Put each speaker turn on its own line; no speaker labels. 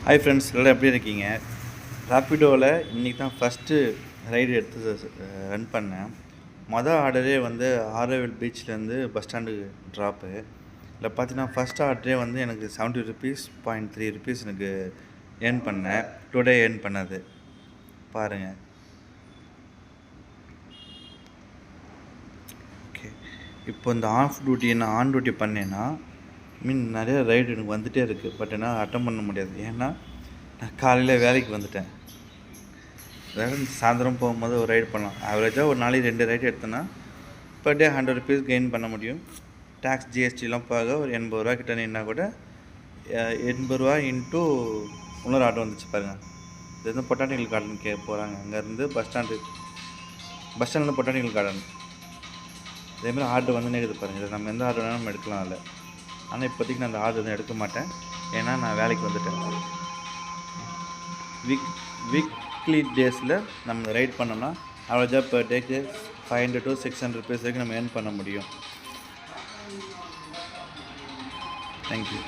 Hi friends, எல்லோரும் எப்படி இருக்கீங்க? ராப்பிடோவில் இன்றைக்கி தான் ஃபஸ்ட்டு ரைடு எடுத்து ரன் பண்ணேன். மொதல் ஆர்டரே வந்து ஆரோவில் பீச்லேருந்து பஸ் ஸ்டாண்டுக்கு ட்ராப்பு. இதில் பார்த்தீங்கன்னா ஃபஸ்ட் ஆர்டரே வந்து எனக்கு 70 ருபீஸ் 0.3 ருபீஸ் எனக்கு ஏர்ன் பண்ணேன். டுடே ஏர்ன் பண்ணது பாருங்கள். ஓகே, இப்போ இந்த ஆஃப் டியூட்டி நான் ஆன் டியூட்டி பண்ணேன்னா நிறைய ரைடு எனக்கு வந்துகிட்டே இருக்குது. பட் என்னால் அட்டன் பண்ண முடியாது. ஏன்னா நான் காலையில் வேலைக்கு வந்துட்டேன். அதாவது சாயந்தரம் போகும்போது ஒரு ரைடு பண்ணலாம். ஆவரேஜாக ஒரு நாளைக்கு 2 ரைடு எடுத்தேன்னா பர் டே 100 ருபீஸ் கெயின் பண்ண முடியும். டேக்ஸ் ஜிஎஸ்டிலாம் போக ஒரு 80 ரூபா கிட்ட நின்னா கூட 80 ரூபா இன்ட்டு இன்னொரு ஆட்டோ வந்துச்சு பாருங்கள். இது வந்து பொட்டானிக்கல் கார்டன் போகிறாங்க. அங்கேருந்து பஸ் ஸ்டாண்ட்லேருந்து பொட்டானிக்கல் கார்டன் இதேமாதிரி ஆர்டர் வந்து நேக்குது பாருங்கள். இதை நம்ம எந்த ஆர்டர் வேணாலும் நம்ம எடுக்கலாம் அதில். ஆனால் இப்போதைக்கு நான் அந்த ஆர்டர் எதுவும் எடுக்க மாட்டேன். ஏன்னா நான் வேலைக்கு வந்துட்டேன். வீக்லி டேஸில் நம்ம ரைட் பண்ணோம்னா அவ்வளோஜா பர் டேக்கு 500 to 600 ருபீஸ் வரைக்கும் நம்ம ஏர்ன் பண்ண முடியும். தேங்க்யூ.